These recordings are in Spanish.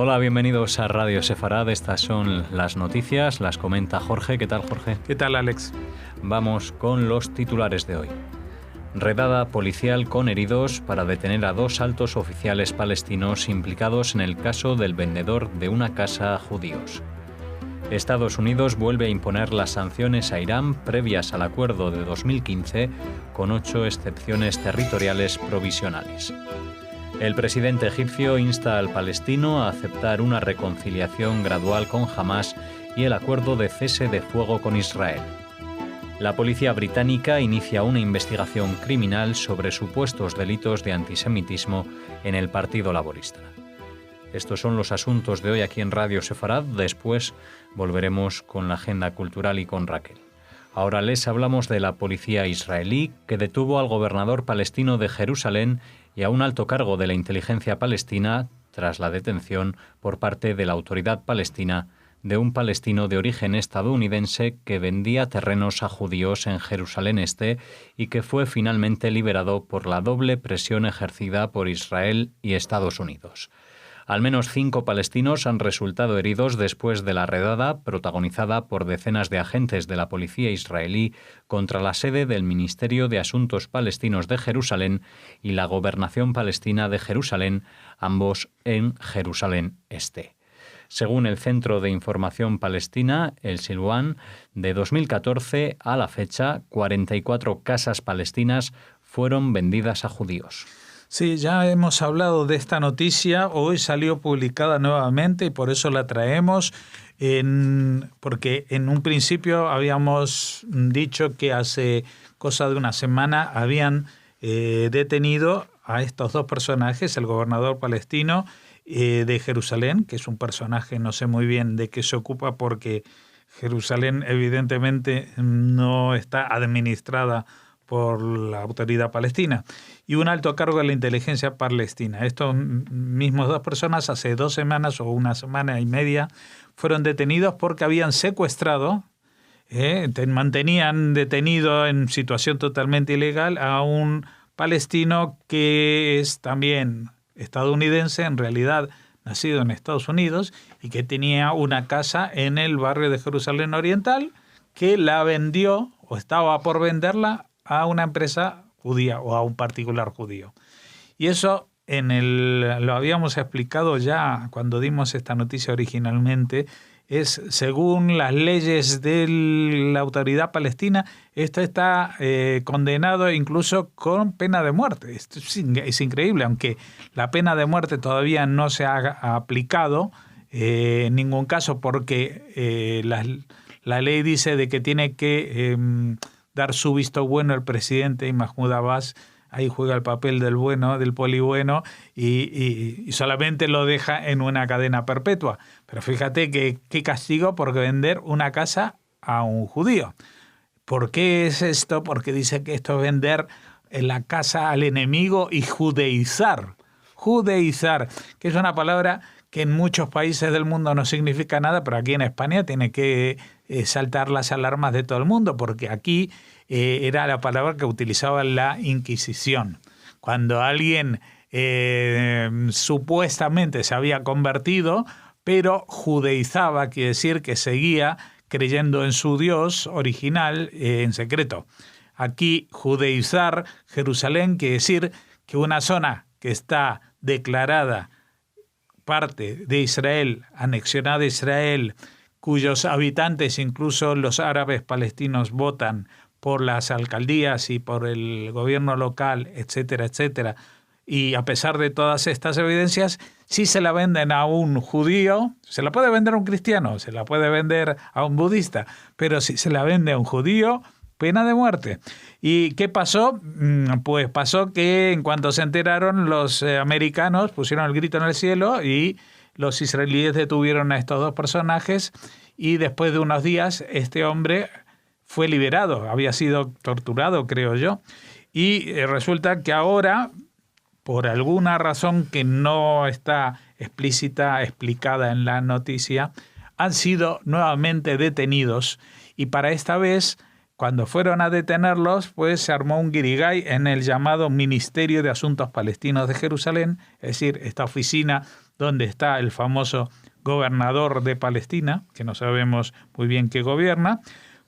Hola, bienvenidos a Radio Sefarad. Estas son las noticias, las comenta Jorge. ¿Qué tal, Jorge? ¿Qué tal, Alex? Vamos con los titulares de hoy. Redada policial con heridos para detener a 2 altos oficiales palestinos implicados en el caso del vendedor de una casa a judíos. Estados Unidos vuelve a imponer las sanciones a Irán previas al acuerdo de 2015 con 8 excepciones territoriales provisionales. El presidente egipcio insta al palestino a aceptar una reconciliación gradual con Hamás y el acuerdo de cese de fuego con Israel. La policía británica inicia una investigación criminal sobre supuestos delitos de antisemitismo en el Partido Laborista. Estos son los asuntos de hoy aquí en Radio Sefarad. Después volveremos con la agenda cultural y con Raquel. Ahora les hablamos de la policía israelí que detuvo al gobernador palestino de Jerusalén y a un alto cargo de la inteligencia palestina tras la detención por parte de la autoridad palestina de un palestino de origen estadounidense que vendía terrenos a judíos en Jerusalén Este y que fue finalmente liberado por la doble presión ejercida por Israel y Estados Unidos. Al menos 5 palestinos han resultado heridos después de la redada protagonizada por decenas de agentes de la policía israelí contra la sede del Ministerio de Asuntos Palestinos de Jerusalén y la Gobernación Palestina de Jerusalén, ambos en Jerusalén Este. Según el Centro de Información Palestina, el Silwan, de 2014 a la fecha, 44 casas palestinas fueron vendidas a judíos. Sí, ya hemos hablado de esta noticia, hoy salió publicada nuevamente y por eso la traemos, porque en un principio habíamos dicho que hace cosa de una semana habían detenido a estos 2 personajes, el gobernador palestino de Jerusalén, que es un personaje, no sé muy bien de qué se ocupa porque Jerusalén evidentemente no está administrada por la autoridad palestina, y un alto cargo de la inteligencia palestina. Estos mismos 2 personas hace 2 semanas o una semana y media fueron detenidos porque habían secuestrado, mantenían detenido en situación totalmente ilegal a un palestino que es también estadounidense, en realidad nacido en Estados Unidos, y que tenía una casa en el barrio de Jerusalén Oriental, que la vendió o estaba por venderla a una empresa judía o a un particular judío. Y eso lo habíamos explicado ya cuando dimos esta noticia originalmente, es según las leyes de la autoridad palestina, esto está condenado incluso con pena de muerte. Esto es increíble, aunque la pena de muerte todavía no se ha aplicado en ningún caso porque la ley dice de que tiene que dar su visto bueno el presidente, y Mahmoud Abbas ahí juega el papel del bueno, del polibueno, y solamente lo deja en una cadena perpetua. Pero fíjate qué castigo por vender una casa a un judío. ¿Por qué es esto? Porque dice que esto es vender la casa al enemigo y judeizar. Judeizar, que es una palabra que en muchos países del mundo no significa nada, pero aquí en España tiene que saltar las alarmas de todo el mundo, porque aquí era la palabra que utilizaba la Inquisición. Cuando alguien supuestamente se había convertido, pero judeizaba, quiere decir que seguía creyendo en su Dios original en secreto. Aquí judeizar Jerusalén quiere decir que una zona que está declarada parte de Israel, anexionada a Israel, cuyos habitantes, incluso los árabes palestinos, votan por las alcaldías y por el gobierno local, etcétera, etcétera. Y a pesar de todas estas evidencias, si se la venden a un judío, se la puede vender a un cristiano, se la puede vender a un budista, pero si se la vende a un judío, pena de muerte. ¿Y qué pasó? Pues pasó que en cuanto se enteraron, los americanos pusieron el grito en el cielo y los israelíes detuvieron a estos 2 personajes, y después de unos días este hombre fue liberado, había sido torturado, creo yo, y resulta que ahora, por alguna razón que no está explicada en la noticia, han sido nuevamente detenidos, y para esta vez, cuando fueron a detenerlos, pues se armó un guirigay en el llamado Ministerio de Asuntos Palestinos de Jerusalén, es decir, esta oficina donde está el famoso gobernador de Palestina, que no sabemos muy bien qué gobierna.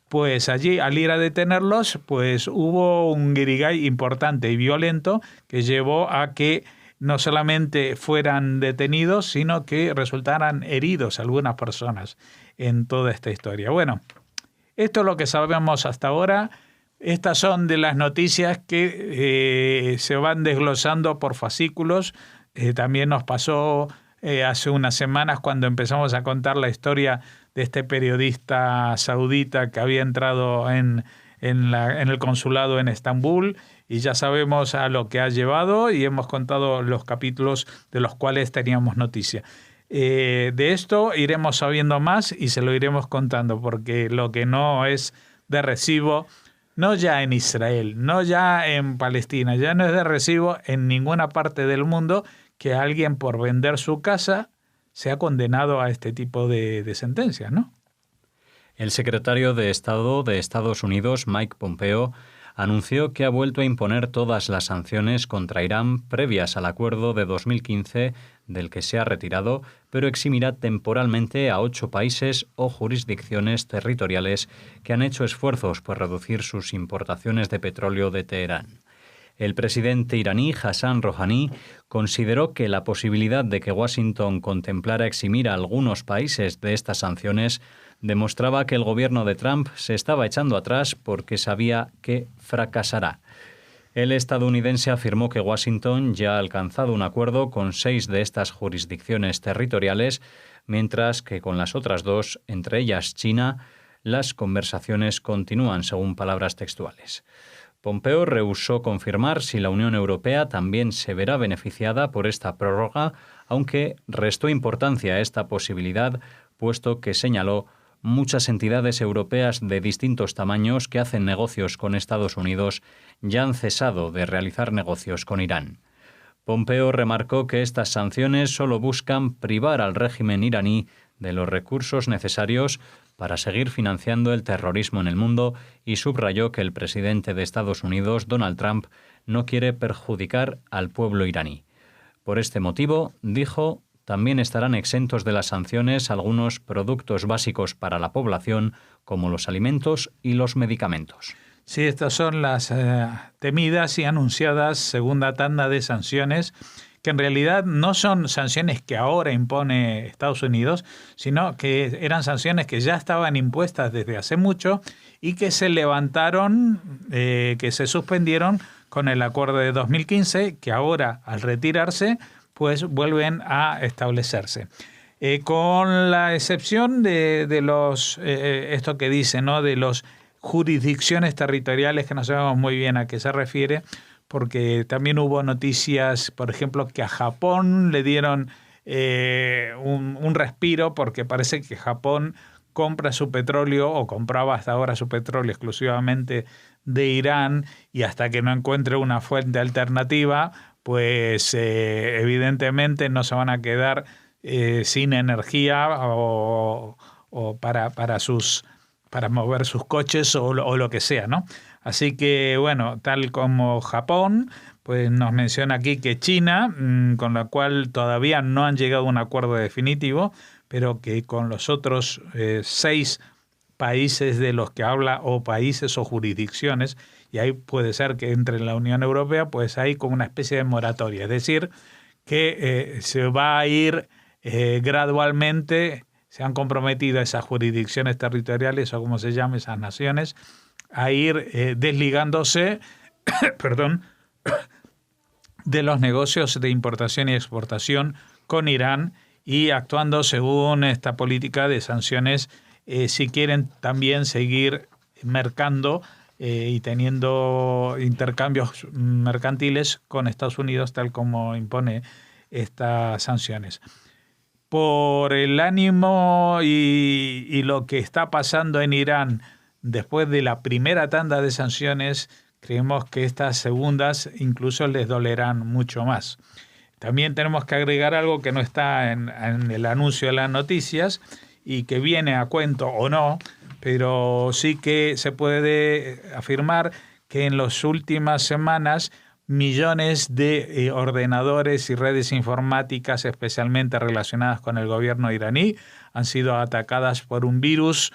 Pues allí, al ir a detenerlos, pues hubo un guirigay importante y violento que llevó a que no solamente fueran detenidos, sino que resultaran heridos algunas personas en toda esta historia. Bueno, esto es lo que sabemos hasta ahora. Estas son de las noticias que se van desglosando por fascículos. También nos pasó hace unas semanas cuando empezamos a contar la historia de este periodista saudita que había entrado en el consulado en Estambul, y ya sabemos a lo que ha llevado y hemos contado los capítulos de los cuales teníamos noticia. De esto iremos sabiendo más y se lo iremos contando, porque lo que no es de recibo, no ya en Israel, no ya en Palestina, ya no es de recibo en ninguna parte del mundo que alguien por vender su casa sea condenado a este tipo de sentencias, ¿no? El secretario de Estado de Estados Unidos, Mike Pompeo, anunció que ha vuelto a imponer todas las sanciones contra Irán previas al acuerdo de 2015 del que se ha retirado, pero eximirá temporalmente a 8 países o jurisdicciones territoriales que han hecho esfuerzos por reducir sus importaciones de petróleo de Teherán. El presidente iraní Hassan Rouhani consideró que la posibilidad de que Washington contemplara eximir a algunos países de estas sanciones demostraba que el gobierno de Trump se estaba echando atrás porque sabía que fracasará. El estadounidense afirmó que Washington ya ha alcanzado un acuerdo con 6 de estas jurisdicciones territoriales, mientras que con las otras 2, entre ellas China, las conversaciones continúan, según palabras textuales. Pompeo rehusó confirmar si la Unión Europea también se verá beneficiada por esta prórroga, aunque restó importancia a esta posibilidad, puesto que señaló muchas entidades europeas de distintos tamaños que hacen negocios con Estados Unidos ya han cesado de realizar negocios con Irán. Pompeo remarcó que estas sanciones solo buscan privar al régimen iraní de los recursos necesarios para seguir financiando el terrorismo en el mundo y subrayó que el presidente de Estados Unidos, Donald Trump, no quiere perjudicar al pueblo iraní. Por este motivo, dijo, también estarán exentos de las sanciones algunos productos básicos para la población, como los alimentos y los medicamentos. Sí, estas son las temidas y anunciadas segunda tanda de sanciones, que en realidad no son sanciones que ahora impone Estados Unidos, sino que eran sanciones que ya estaban impuestas desde hace mucho y que se levantaron, que se suspendieron con el acuerdo de 2015, que ahora, al retirarse, pues vuelven a establecerse. Con la excepción de los, esto que dice, ¿no?, de los jurisdicciones territoriales, que no sabemos muy bien a qué se refiere, porque también hubo noticias, por ejemplo, que a Japón le dieron un respiro, porque parece que Japón compra su petróleo, o compraba hasta ahora su petróleo exclusivamente de Irán, y hasta que no encuentre una fuente alternativa, pues evidentemente no se van a quedar sin energía o para mover sus coches o lo que sea, ¿no? Así que, bueno, tal como Japón, pues nos menciona aquí que China, con la cual todavía no han llegado a un acuerdo definitivo, pero que con los otros 6 países de los que habla, o países o jurisdicciones, y ahí puede ser que entre la Unión Europea, pues hay como una especie de moratoria, es decir, que se va a ir gradualmente, se han comprometido esas jurisdicciones territoriales, o como se llama, esas naciones, a ir desligándose perdón, de los negocios de importación y exportación con Irán y actuando según esta política de sanciones, si quieren también seguir mercando y teniendo intercambios mercantiles con Estados Unidos, tal como impone estas sanciones. Por el ánimo y lo que está pasando en Irán después de la primera tanda de sanciones, creemos que estas segundas incluso les dolerán mucho más. También tenemos que agregar algo que no está en el anuncio de las noticias y que viene a cuento o no, pero sí que se puede afirmar que en las últimas semanas millones de ordenadores y redes informáticas especialmente relacionadas con el gobierno iraní han sido atacadas por un virus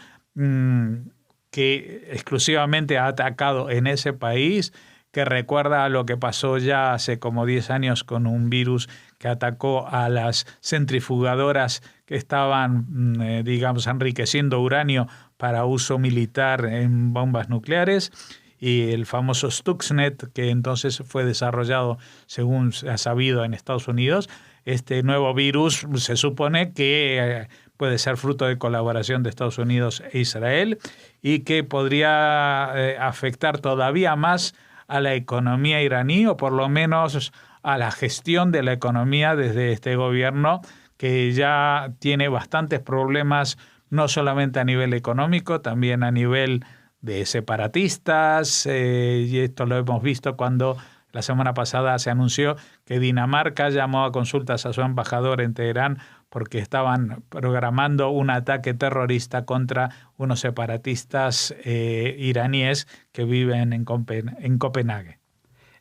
que exclusivamente ha atacado en ese país, que recuerda a lo que pasó ya hace como 10 años con un virus que atacó a las centrifugadoras que estaban, enriqueciendo uranio para uso militar en bombas nucleares, y el famoso Stuxnet, que entonces fue desarrollado, según se ha sabido, en Estados Unidos. Este nuevo virus se supone que puede ser fruto de colaboración de Estados Unidos e Israel y que podría afectar todavía más a la economía iraní, o por lo menos a la gestión de la economía desde este gobierno, que ya tiene bastantes problemas, no solamente a nivel económico, también a nivel de separatistas, y esto lo hemos visto cuando la semana pasada se anunció que Dinamarca llamó a consultas a su embajador en Teherán porque estaban programando un ataque terrorista contra unos separatistas iraníes que viven en Copenhague.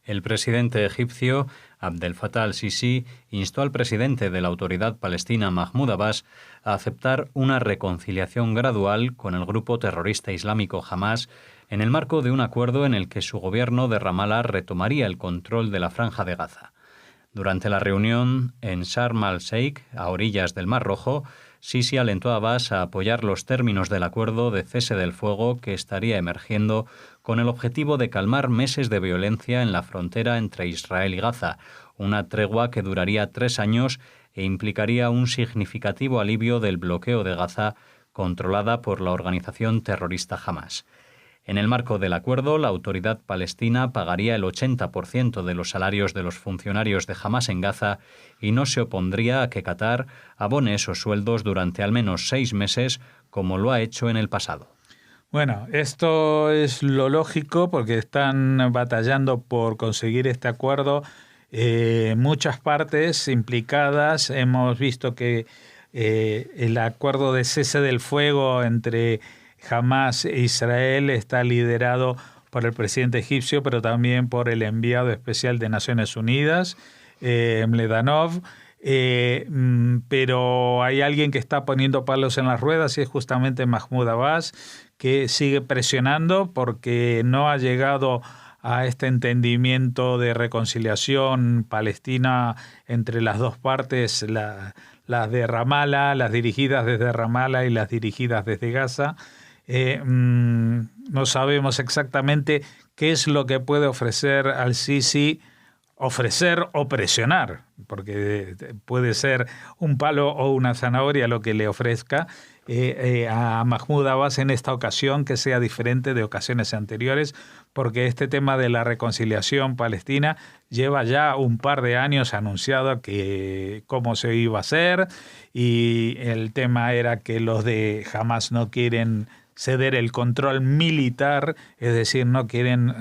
El presidente egipcio Abdel Fattah al-Sisi instó al presidente de la Autoridad Palestina Mahmoud Abbas a aceptar una reconciliación gradual con el grupo terrorista islámico Hamás en el marco de un acuerdo en el que su gobierno de Ramallah retomaría el control de la Franja de Gaza. Durante la reunión en Sharm el-Sheikh, a orillas del Mar Rojo, Sisi alentó a Abbas a apoyar los términos del acuerdo de cese del fuego que estaría emergiendo con el objetivo de calmar meses de violencia en la frontera entre Israel y Gaza, una tregua que duraría 3 años e implicaría un significativo alivio del bloqueo de Gaza controlada por la organización terrorista Hamás. En el marco del acuerdo, la autoridad palestina pagaría el 80% de los salarios de los funcionarios de Hamás en Gaza y no se opondría a que Qatar abone esos sueldos durante al menos 6 meses, como lo ha hecho en el pasado. Bueno, esto es lo lógico porque están batallando por conseguir este acuerdo muchas partes implicadas. Hemos visto que el acuerdo de cese del fuego entre Hamás e Israel está liderado por el presidente egipcio, pero también por el enviado especial de Naciones Unidas, Mledanov. Pero hay alguien que está poniendo palos en las ruedas y es justamente Mahmoud Abbas, que sigue presionando porque no ha llegado a este entendimiento de reconciliación palestina entre las dos partes, las de Ramallah, las dirigidas desde Ramallah y las dirigidas desde Gaza. No sabemos exactamente qué es lo que puede ofrecer al-Sisi, ofrecer o presionar, porque puede ser un palo o una zanahoria lo que le ofrezca a Mahmoud Abbas en esta ocasión, que sea diferente de ocasiones anteriores, porque este tema de la reconciliación palestina lleva ya un par de años anunciado que cómo se iba a hacer, y el tema era que los de Hamás no quieren ceder el control militar, es decir, no quieren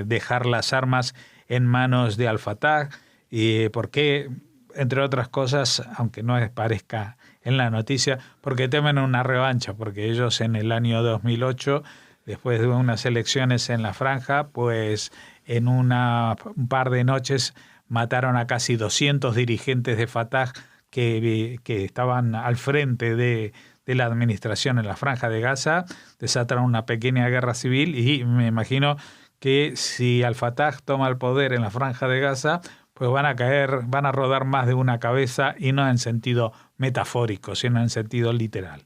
dejar las armas en manos de Al-Fatah, y porque, entre otras cosas, aunque no parezca en la noticia, porque temen una revancha, porque ellos en el año 2008, después de unas elecciones en la franja, pues en un par de noches mataron a casi 200 dirigentes de Fatah que estaban al frente de la administración en la Franja de Gaza, desataron una pequeña guerra civil, y me imagino que si Al-Fatah toma el poder en la Franja de Gaza, pues van a rodar más de una cabeza, y no en sentido metafórico, sino en sentido literal.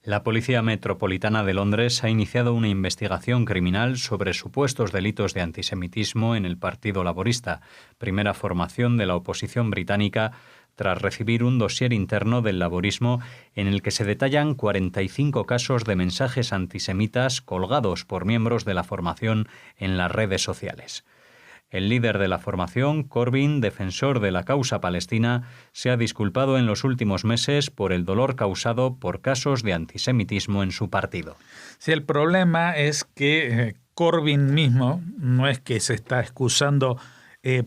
La Policía Metropolitana de Londres ha iniciado una investigación criminal sobre supuestos delitos de antisemitismo en el Partido Laborista, primera formación de la oposición británica, tras recibir un dossier interno del laborismo en el que se detallan 45 casos de mensajes antisemitas colgados por miembros de la formación en las redes sociales. El líder de la formación, Corbyn, defensor de la causa palestina, se ha disculpado en los últimos meses por el dolor causado por casos de antisemitismo en su partido. Sí, el problema es que Corbyn mismo no es que se está excusando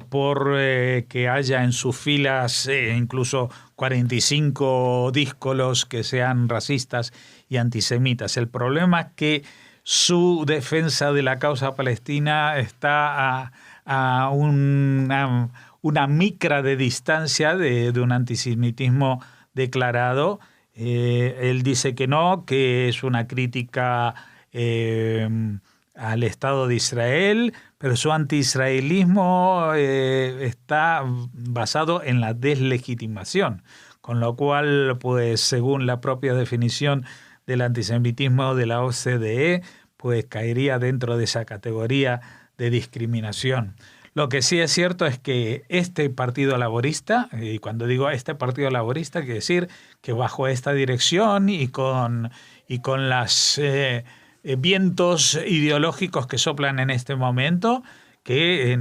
por que haya en sus filas incluso 45 díscolos que sean racistas y antisemitas. El problema es que su defensa de la causa palestina está a una micra de distancia de un antisemitismo declarado. Él dice que no, que es una crítica al Estado de Israel, pero su anti-israelismo está basado en la deslegitimación, con lo cual, pues, según la propia definición del antisemitismo de la OCDE, pues caería dentro de esa categoría de discriminación. Lo que sí es cierto es que este Partido Laborista, y cuando digo este Partido Laborista, quiere decir que bajo esta dirección y con las vientos ideológicos que soplan en este momento, que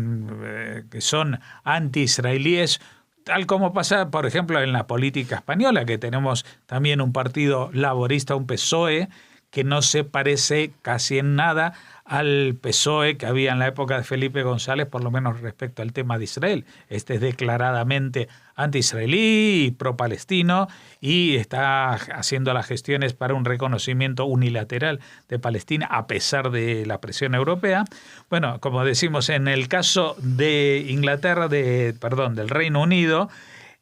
son anti-israelíes, tal como pasa, por ejemplo, en la política española, que tenemos también un partido laborista, un PSOE, que no se parece casi en nada al PSOE que había en la época de Felipe González, por lo menos respecto al tema de Israel. Este es declaradamente anti-israelí y pro-palestino y está haciendo las gestiones para un reconocimiento unilateral de Palestina a pesar de la presión europea. Bueno, como decimos, en el caso de Inglaterra, del Reino Unido,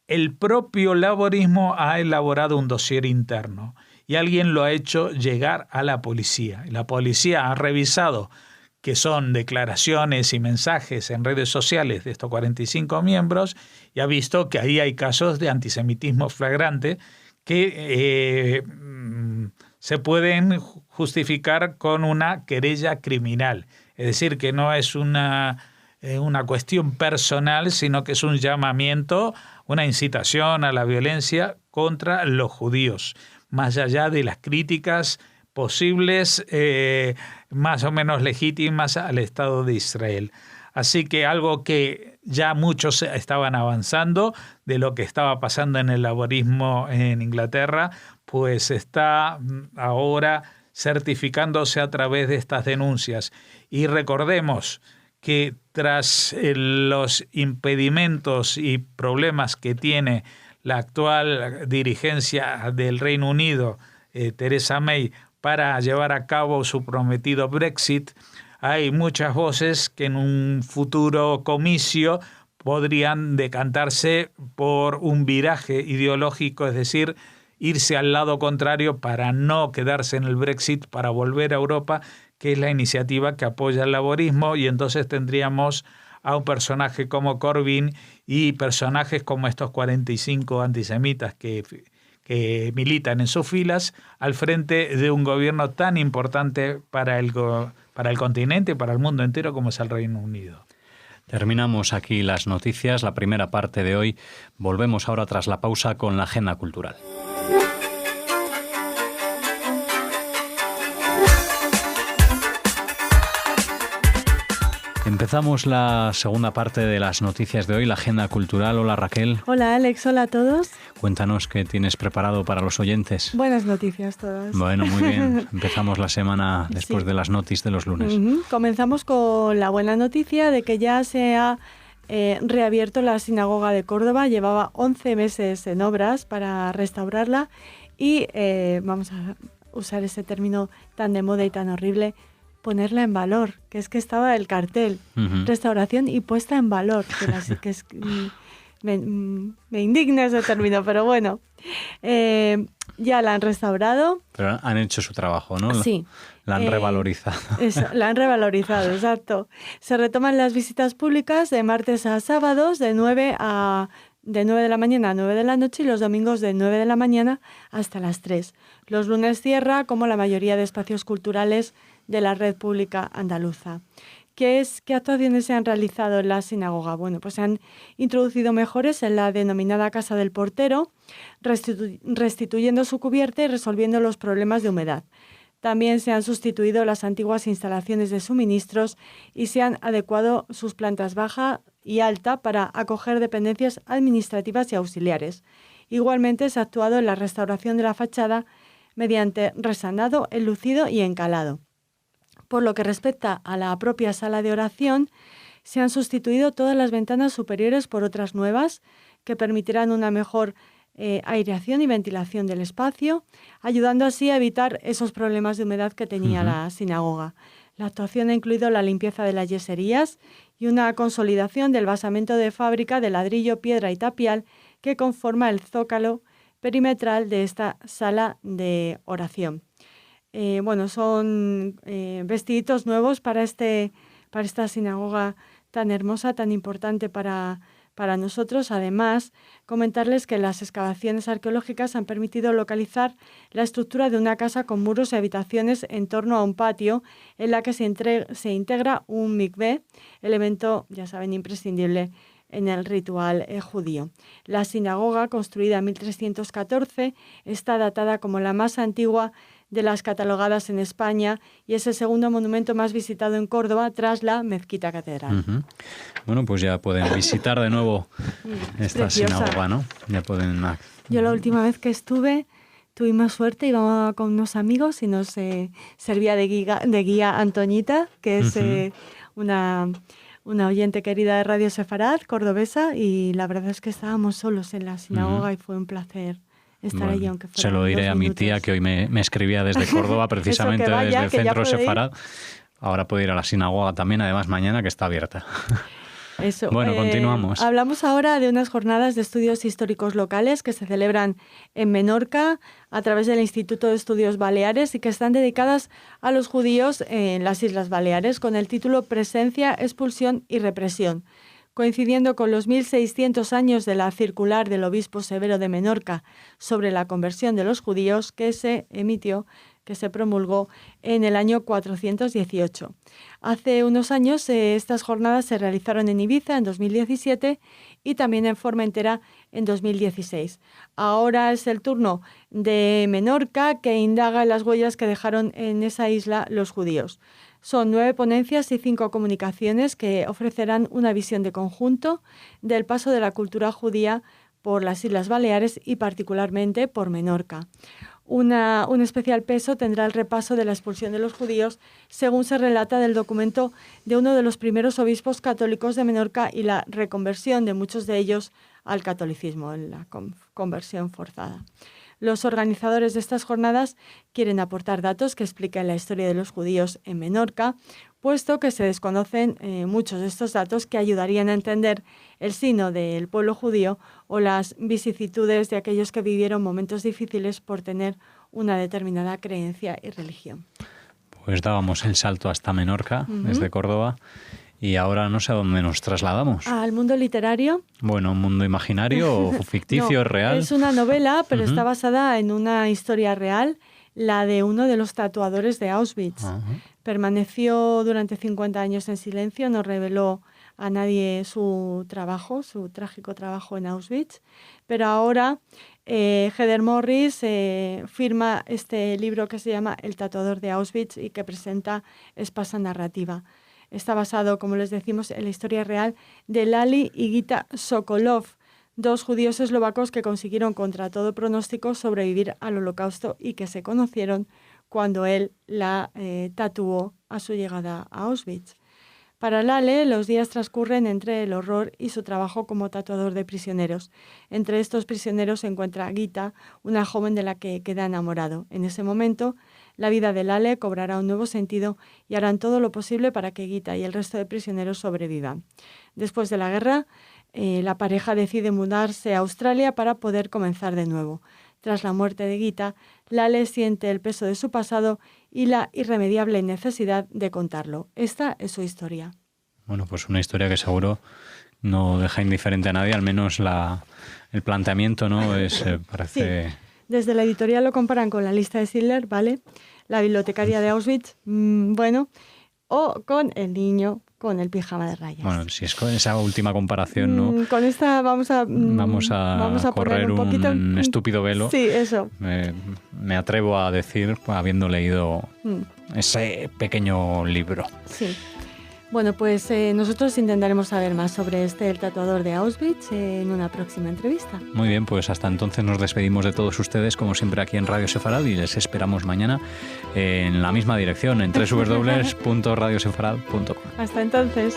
el propio laborismo ha elaborado un dossier interno y alguien lo ha hecho llegar a la policía. Y la policía ha revisado que son declaraciones y mensajes en redes sociales de estos 45 miembros y ha visto que ahí hay casos de antisemitismo flagrante que se pueden justificar con una querella criminal. Es decir, que no es una cuestión personal, sino que es un llamamiento, una incitación a la violencia contra los judíos, más allá de las críticas posibles más o menos legítimas al Estado de Israel. Así que algo que ya muchos estaban avanzando de lo que estaba pasando en el laborismo en Inglaterra, pues está ahora certificándose a través de estas denuncias. Y recordemos que tras los impedimentos y problemas que tiene la actual dirigencia del Reino Unido, Theresa May, para llevar a cabo su prometido Brexit, hay muchas voces que en un futuro comicio podrían decantarse por un viraje ideológico, es decir, irse al lado contrario para no quedarse en el Brexit, para volver a Europa, que es la iniciativa que apoya el laborismo, y entonces tendríamos a un personaje como Corbyn y personajes como estos 45 antisemitas que militan en sus filas al frente de un gobierno tan importante para el continente y para el mundo entero como es el Reino Unido. Terminamos aquí las noticias, la primera parte de hoy. Volvemos ahora tras la pausa con la agenda cultural. Empezamos la segunda parte de las noticias de hoy, la agenda cultural. Hola Raquel. Hola Alex, hola a todos. Cuéntanos qué tienes preparado para los oyentes. Buenas noticias todas. Bueno, muy bien. Empezamos la semana después de las noticias de los lunes. Comenzamos con la buena noticia de que ya se ha reabierto la sinagoga de Córdoba. Llevaba 11 meses en obras para restaurarla y vamos a usar ese término tan de moda y tan horrible, ponerla en valor, que es que estaba el cartel, restauración y puesta en valor, que es me indigna ese término, pero bueno, ya la han restaurado. Pero han hecho su trabajo, ¿no? Sí. La han revalorizado. Eso, la han revalorizado, exacto. Se retoman las visitas públicas de martes a sábados de 9 de la mañana a 9 de la noche y los domingos de 9 de la mañana hasta las 3. Los lunes cierra, como la mayoría de espacios culturales de la red pública andaluza. ¿Qué actuaciones se han realizado en la sinagoga? Bueno, pues se han introducido mejoras en la denominada Casa del Portero, restituyendo su cubierta y resolviendo los problemas de humedad. También se han sustituido las antiguas instalaciones de suministros y se han adecuado sus plantas baja y alta para acoger dependencias administrativas y auxiliares. Igualmente se ha actuado en la restauración de la fachada mediante resanado, enlucido y encalado. Por lo que respecta a la propia sala de oración, se han sustituido todas las ventanas superiores por otras nuevas que permitirán una mejor aireación y ventilación del espacio, ayudando así a evitar esos problemas de humedad que tenía la sinagoga. La actuación ha incluido la limpieza de las yeserías y una consolidación del basamento de fábrica de ladrillo, piedra y tapial que conforma el zócalo perimetral de esta sala de oración. Son vestiditos nuevos para esta sinagoga tan hermosa, tan importante para nosotros. Además, comentarles que las excavaciones arqueológicas han permitido localizar la estructura de una casa con muros y habitaciones en torno a un patio en la que se integra un mikvé, elemento, ya saben, imprescindible en el ritual judío. La sinagoga, construida en 1314, está datada como la más antigua de las catalogadas en España y es el segundo monumento más visitado en Córdoba tras la Mezquita Catedral. Uh-huh. Bueno, pues ya pueden visitar de nuevo esta sinagoga, ¿no? Ya pueden... Yo la última vez que estuve tuvimos suerte, íbamos con unos amigos y nos servía de guía Antoñita, que es una oyente querida de Radio Sefarad, cordobesa, y la verdad es que estábamos solos en la sinagoga y fue un placer estar allí, aunque fuera. Se lo diré a mi tía, que hoy me escribía desde Córdoba, precisamente desde el centro Sefarad. Ahora puede ir a la sinagoga también, además mañana, que está abierta. Eso. Bueno, continuamos. Hablamos ahora de unas jornadas de estudios históricos locales que se celebran en Menorca a través del Instituto de Estudios Baleares y que están dedicadas a los judíos en las Islas Baleares con el título Presencia, Expulsión y Represión. Coincidiendo con los 1600 años de la circular del obispo Severo de Menorca sobre la conversión de los judíos que se promulgó en el año 418. Hace unos años estas jornadas se realizaron en Ibiza en 2017 y también en Formentera en 2016. Ahora es el turno de Menorca, que indaga en las huellas que dejaron en esa isla los judíos. Son 9 ponencias y 5 comunicaciones que ofrecerán una visión de conjunto del paso de la cultura judía por las Islas Baleares y particularmente por Menorca. Un especial peso tendrá el repaso de la expulsión de los judíos, según se relata del documento de uno de los primeros obispos católicos de Menorca y la reconversión de muchos de ellos al catolicismo, en la conversión forzada. Los organizadores de estas jornadas quieren aportar datos que expliquen la historia de los judíos en Menorca, puesto que se desconocen muchos de estos datos que ayudarían a entender el sino del pueblo judío o las vicisitudes de aquellos que vivieron momentos difíciles por tener una determinada creencia y religión. Pues dábamos el salto hasta Menorca, desde Córdoba, y ahora no sé a dónde nos trasladamos. Al mundo literario. Bueno, un mundo imaginario o ficticio, no, real. Es una novela, pero está basada en una historia real, la de uno de los tatuadores de Auschwitz. Permaneció durante 50 años en silencio, no reveló a nadie su trágico trabajo en Auschwitz, pero ahora Heather Morris firma este libro que se llama El tatuador de Auschwitz y que presenta espasa narrativa. Está basado, como les decimos, en la historia real de Lali y Gita Sokolov, 2 judíos eslovacos que consiguieron contra todo pronóstico sobrevivir al Holocausto y que se conocieron cuando él la tatuó a su llegada a Auschwitz. Para Lale, los días transcurren entre el horror y su trabajo como tatuador de prisioneros. Entre estos prisioneros se encuentra Gita, una joven de la que queda enamorado. En ese momento, la vida de Lale cobrará un nuevo sentido y harán todo lo posible para que Gita y el resto de prisioneros sobrevivan. Después de la guerra, la pareja decide mudarse a Australia para poder comenzar de nuevo. Tras la muerte de Gita, Lale siente el peso de su pasado y la irremediable necesidad de contarlo. Esta es su historia. Bueno, pues una historia que seguro no deja indiferente a nadie, al menos el planteamiento, ¿no? Parece... Sí. Desde la editorial lo comparan con La lista de Schindler, ¿vale? La bibliotecaria de Auschwitz, o con El niño con el pijama de rayas. Bueno, si es con esa última comparación, ¿no? Con esta vamos a correr un poquito, un estúpido velo. Sí, eso. Me atrevo a decir, habiendo leído ese pequeño libro. Sí. Bueno, pues nosotros intentaremos saber más sobre El tatuador de Auschwitz en una próxima entrevista. Muy bien, pues hasta entonces nos despedimos de todos ustedes, como siempre aquí en Radio Sefarad, y les esperamos mañana en la misma dirección, en www.radiosefarad.com. Hasta entonces.